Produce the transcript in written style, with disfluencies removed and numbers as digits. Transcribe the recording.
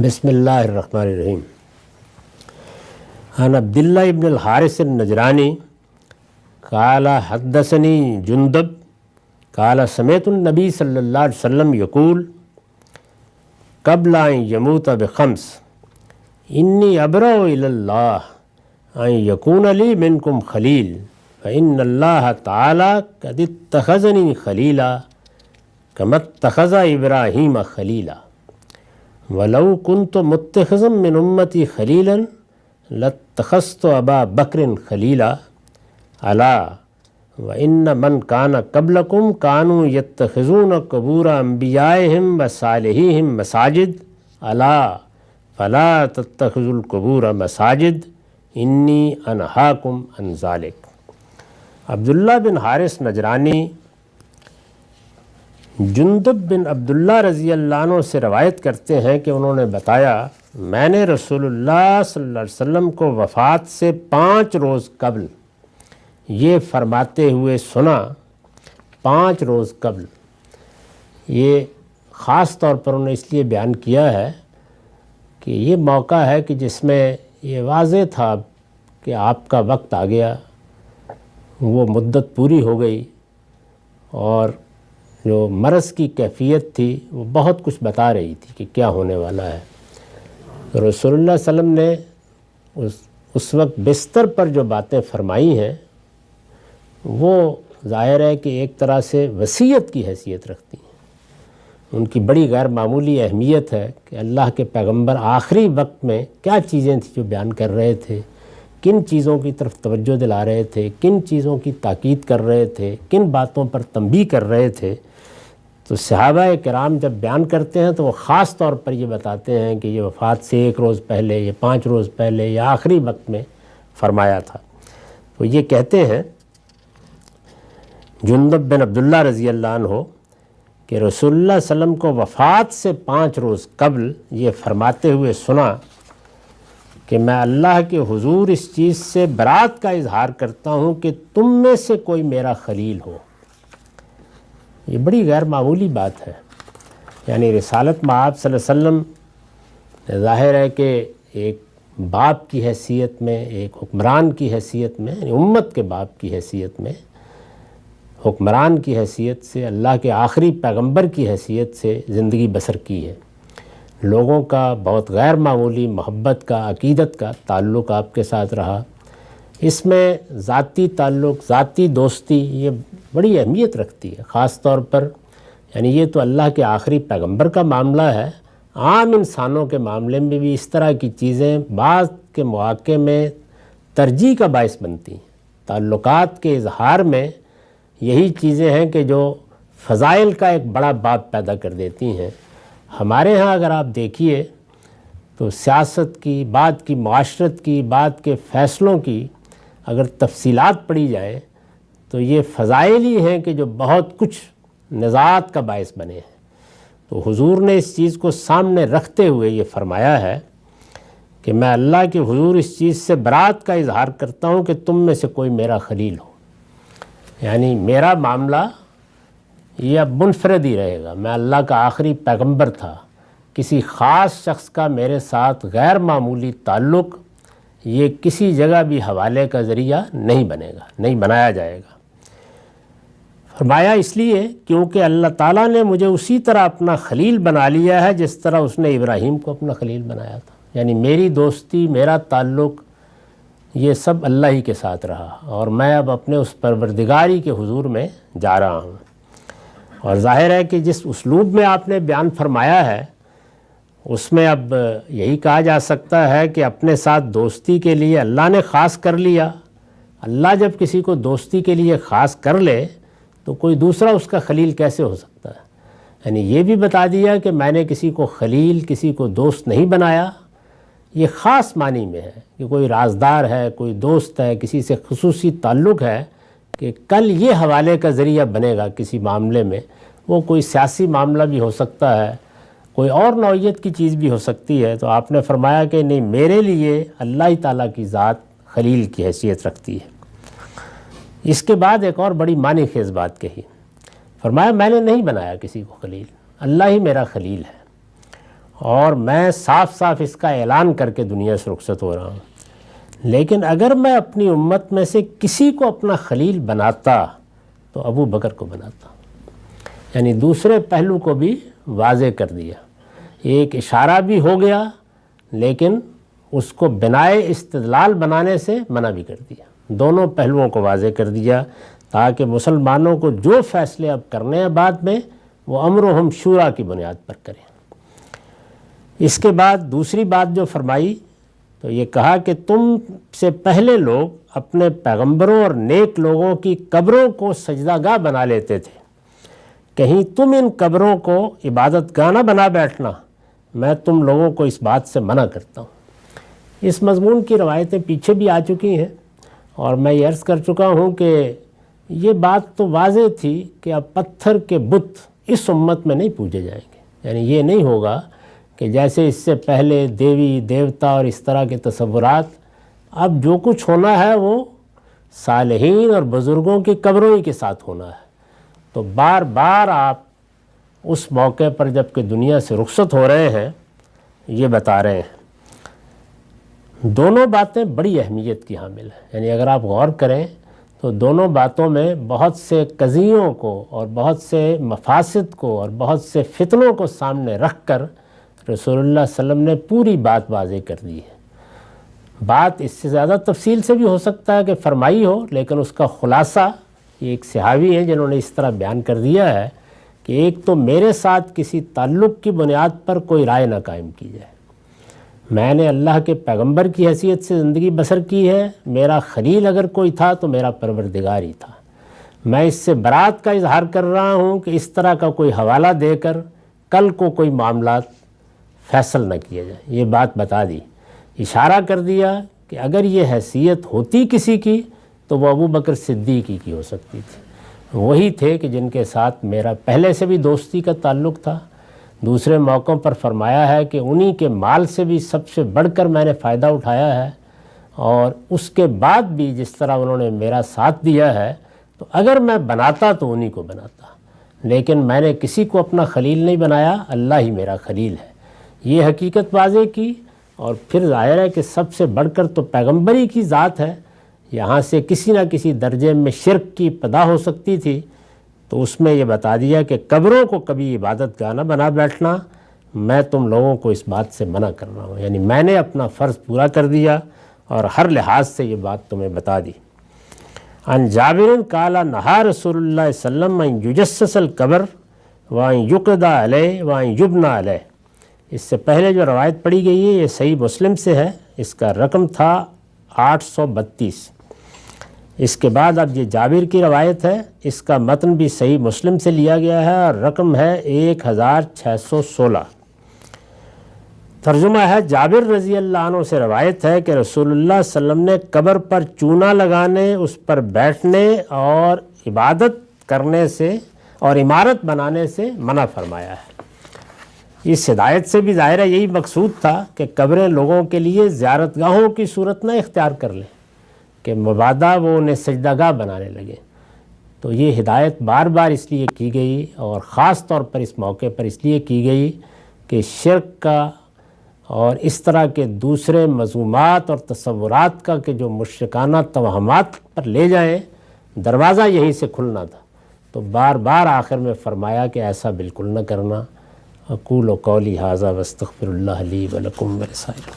بسم اللہ الرحمن الرحیم۔ عن عبداللہ ابن الحارث النجرانی قال حدثنی جندب قال سمعت النبی صلی اللہ علیہ وسلم یقول قبل ان یموت بخمس انی ابرأ الی اللہ ان یکون لی منکم خلیل فإن اللہ تعالی قد اتخذنی خلیلا کما اتخذ ابراہیم خلیلا ولو كنت متخذا من امتی خلیلا لاتخذت ابا بکر خلیلا الا وان من کان قبلکم کانوا یتخذون قبور انبیائہم وصالحیہم مساجد الا فلا تتخذوا القبور مساجد انی انہاکم عن ذلک۔ عبداللہ بن حارث نجرانی جندب بن عبداللہ رضی اللہ عنہ سے روایت کرتے ہیں کہ انہوں نے بتایا میں نے رسول اللہ صلی اللہ علیہ وسلم کو وفات سے 5 روز قبل یہ فرماتے ہوئے سنا۔ 5 روز قبل، یہ خاص طور پر انہوں نے اس لیے بیان کیا ہے کہ یہ موقع ہے کہ جس میں یہ واضح تھا کہ آپ کا وقت آ گیا، وہ مدت پوری ہو گئی، اور جو مرض کی کیفیت تھی وہ بہت کچھ بتا رہی تھی کہ کیا ہونے والا ہے۔ رسول اللہ صلی اللہ علیہ وسلم نے اس وقت بستر پر جو باتیں فرمائی ہیں وہ ظاہر ہے کہ ایک طرح سے وصیت کی حیثیت رکھتی ہیں۔ ان کی بڑی غیر معمولی اہمیت ہے کہ اللہ کے پیغمبر آخری وقت میں کیا چیزیں تھیں جو بیان کر رہے تھے، کن چیزوں کی طرف توجہ دلا رہے تھے، کن چیزوں کی تاکید کر رہے تھے، کن باتوں پر تنبیہ کر رہے تھے۔ تو صحابہ کرام جب بیان کرتے ہیں تو وہ خاص طور پر یہ بتاتے ہیں کہ یہ وفات سے 1 روز پہلے، یہ 5 روز پہلے، یا آخری وقت میں فرمایا تھا۔ تو یہ کہتے ہیں جندب بن عبداللہ رضی اللہ عنہ کہ رسول اللہ صلی اللہ علیہ وسلم کو وفات سے 5 روز قبل یہ فرماتے ہوئے سنا کہ میں اللہ کے حضور اس چیز سے برات کا اظہار کرتا ہوں کہ تم میں سے کوئی میرا خلیل ہو۔ یہ بڑی غیر معمولی بات ہے، یعنی رسالت مآب صلی اللہ علیہ وسلم ظاہر ہے کہ ایک باپ کی حیثیت میں، ایک حکمران کی حیثیت میں، یعنی امت کے باپ کی حیثیت میں، حکمران کی حیثیت سے، اللہ کے آخری پیغمبر کی حیثیت سے زندگی بسر کی ہے۔ لوگوں کا بہت غیر معمولی محبت کا، عقیدت کا تعلق آپ کے ساتھ رہا۔ اس میں ذاتی تعلق، ذاتی دوستی یہ بڑی اہمیت رکھتی ہے، خاص طور پر یعنی یہ تو اللہ کے آخری پیغمبر کا معاملہ ہے، عام انسانوں کے معاملے میں بھی اس طرح کی چیزیں بعض کے مواقع میں ترجیح کا باعث بنتی ہیں۔ تعلقات کے اظہار میں یہی چیزیں ہیں کہ جو فضائل کا ایک بڑا باب پیدا کر دیتی ہیں۔ ہمارے ہاں اگر آپ دیکھیے تو سیاست کی، بات کی معاشرت کی، بات کے فیصلوں کی اگر تفصیلات پڑھی جائیں تو یہ فضائل ہی ہیں کہ جو بہت کچھ نزاعت کا باعث بنے ہیں۔ تو حضور نے اس چیز کو سامنے رکھتے ہوئے یہ فرمایا ہے کہ میں اللہ کے حضور اس چیز سے برات کا اظہار کرتا ہوں کہ تم میں سے کوئی میرا خلیل ہو، یعنی میرا معاملہ یہ اب منفرد ہی رہے گا۔ میں اللہ کا آخری پیغمبر تھا، کسی خاص شخص کا میرے ساتھ غیر معمولی تعلق یہ کسی جگہ بھی حوالے کا ذریعہ نہیں بنے گا، نہیں بنایا جائے گا۔ فرمایا اس لیے کیونکہ اللہ تعالیٰ نے مجھے اسی طرح اپنا خلیل بنا لیا ہے جس طرح اس نے ابراہیم کو اپنا خلیل بنایا تھا، یعنی میری دوستی، میرا تعلق یہ سب اللہ ہی کے ساتھ رہا، اور میں اب اپنے اس پروردگاری کے حضور میں جا رہا ہوں۔ اور ظاہر ہے کہ جس اسلوب میں آپ نے بیان فرمایا ہے اس میں اب یہی کہا جا سکتا ہے کہ اپنے ساتھ دوستی کے لیے اللہ نے خاص کر لیا۔ اللہ جب کسی کو دوستی کے لیے خاص کر لے تو کوئی دوسرا اس کا خلیل کیسے ہو سکتا ہے؟ یعنی یہ بھی بتا دیا کہ میں نے کسی کو خلیل، کسی کو دوست نہیں بنایا۔ یہ خاص معنی میں ہے کہ کوئی رازدار ہے، کوئی دوست ہے، کسی سے خصوصی تعلق ہے کہ کل یہ حوالے کا ذریعہ بنے گا کسی معاملے میں۔ وہ کوئی سیاسی معاملہ بھی ہو سکتا ہے، کوئی اور نوعیت کی چیز بھی ہو سکتی ہے۔ تو آپ نے فرمایا کہ نہیں، میرے لیے اللہ تعالیٰ کی ذات خلیل کی حیثیت رکھتی ہے۔ اس کے بعد ایک اور بڑی معنی خیز بات کہی، فرمایا میں نے نہیں بنایا کسی کو خلیل، اللہ ہی میرا خلیل ہے۔ اور میں صاف صاف اس کا اعلان کر کے دنیا سے رخصت ہو رہا ہوں، لیکن اگر میں اپنی امت میں سے کسی کو اپنا خلیل بناتا تو ابو بکر کو بناتا۔ یعنی دوسرے پہلو کو بھی واضح کر دیا، ایک اشارہ بھی ہو گیا لیکن اس کو بنائے استدلال بنانے سے منع بھی کر دیا، دونوں پہلوؤں کو واضح کر دیا تاکہ مسلمانوں کو جو فیصلے اب کرنے ہیں بعد میں وہ امرہم شورا کی بنیاد پر کریں۔ اس کے بعد دوسری بات جو فرمائی تو یہ کہا کہ تم سے پہلے لوگ اپنے پیغمبروں اور نیک لوگوں کی قبروں کو سجدہ گاہ بنا لیتے تھے، کہیں تم ان قبروں کو عبادت گاہ نہ بنا بیٹھنا، میں تم لوگوں کو اس بات سے منع کرتا ہوں۔ اس مضمون کی روایتیں پیچھے بھی آ چکی ہیں اور میں یہ عرض کر چکا ہوں کہ یہ بات تو واضح تھی کہ اب پتھر کے بت اس امت میں نہیں پوجے جائیں گے، یعنی یہ نہیں ہوگا کہ جیسے اس سے پہلے دیوی دیوتا اور اس طرح کے تصورات، اب جو کچھ ہونا ہے وہ صالحین اور بزرگوں کی قبروں ہی کے ساتھ ہونا ہے۔ تو بار بار آپ اس موقع پر جب کہ دنیا سے رخصت ہو رہے ہیں یہ بتا رہے ہیں۔ دونوں باتیں بڑی اہمیت کی حامل ہیں، یعنی اگر آپ غور کریں تو دونوں باتوں میں بہت سے قضیوں کو اور بہت سے مفاسد کو اور بہت سے فتنوں کو سامنے رکھ کر رسول اللہ صلی اللہ علیہ وسلم نے پوری بات واضح کر دی ہے۔ بات اس سے زیادہ تفصیل سے بھی ہو سکتا ہے کہ فرمائی ہو، لیکن اس کا خلاصہ یہ ایک صحابی ہیں جنہوں نے اس طرح بیان کر دیا ہے کہ ایک تو میرے ساتھ کسی تعلق کی بنیاد پر کوئی رائے نہ قائم کی جائے، میں نے اللہ کے پیغمبر کی حیثیت سے زندگی بسر کی ہے، میرا خلیل اگر کوئی تھا تو میرا پروردگار ہی تھا، میں اس سے برات کا اظہار کر رہا ہوں کہ اس طرح کا کوئی حوالہ دے کر کل کو کوئی معاملات فیصل نہ کیا جائے۔ یہ بات بتا دی، اشارہ کر دیا کہ اگر یہ حیثیت ہوتی کسی کی تو وہ ابو بکر صدیقی کی ہو سکتی تھی، وہی تھے کہ جن کے ساتھ میرا پہلے سے بھی دوستی کا تعلق تھا۔ دوسرے موقعوں پر فرمایا ہے کہ انہی کے مال سے بھی سب سے بڑھ کر میں نے فائدہ اٹھایا ہے، اور اس کے بعد بھی جس طرح انہوں نے میرا ساتھ دیا ہے تو اگر میں بناتا تو انہی کو بناتا، لیکن میں نے کسی کو اپنا خلیل نہیں بنایا، اللہ ہی میرا خلیل ہے، یہ حقیقت واضح کی۔ اور پھر ظاہر ہے کہ سب سے بڑھ کر تو پیغمبری کی ذات ہے، یہاں سے کسی نہ کسی درجے میں شرک کی ابتدا ہو سکتی تھی، تو اس میں یہ بتا دیا کہ قبروں کو کبھی عبادت گاہ نہ بنا بیٹھنا، میں تم لوگوں کو اس بات سے منع کر رہا ہوں، یعنی میں نے اپنا فرض پورا کر دیا اور ہر لحاظ سے یہ بات تمہیں بتا دی۔ عن جابر قال نہا رسول اللہ صلی اللہ علیہ وسلم ان یجسس القبر وان یقضى علیہ وان یبنى علیہ۔ اس سے پہلے جو روایت پڑھی گئی ہے یہ صحیح مسلم سے ہے، اس کا رقم تھا 832۔ اس کے بعد اب یہ جابر کی روایت ہے، اس کا متن بھی صحیح مسلم سے لیا گیا ہے اور رقم ہے 1616۔ ترجمہ ہے، جابر رضی اللہ عنہ سے روایت ہے کہ رسول اللہ صلی اللہ علیہ وسلم نے قبر پر چونا لگانے، اس پر بیٹھنے اور عبادت کرنے سے اور عمارت بنانے سے منع فرمایا ہے۔ اس ہدایت سے بھی ظاہر ہے یہی مقصود تھا کہ قبریں لوگوں کے لیے زیارت گاہوں کی صورت نہ اختیار کر لیں کہ مبادا وہ انہیں سجدہ گاہ بنانے لگے۔ تو یہ ہدایت بار بار اس لیے کی گئی اور خاص طور پر اس موقع پر اس لیے کی گئی کہ شرک کا اور اس طرح کے دوسرے مذمومات اور تصورات کا کہ جو مشرکانہ توہمات پر لے جائیں، دروازہ یہیں سے کھلنا تھا۔ تو بار بار آخر میں فرمایا کہ ایسا بالکل نہ کرنا۔ اقول قولی ھذا واستغفر اللہ لی ولکم ولسائر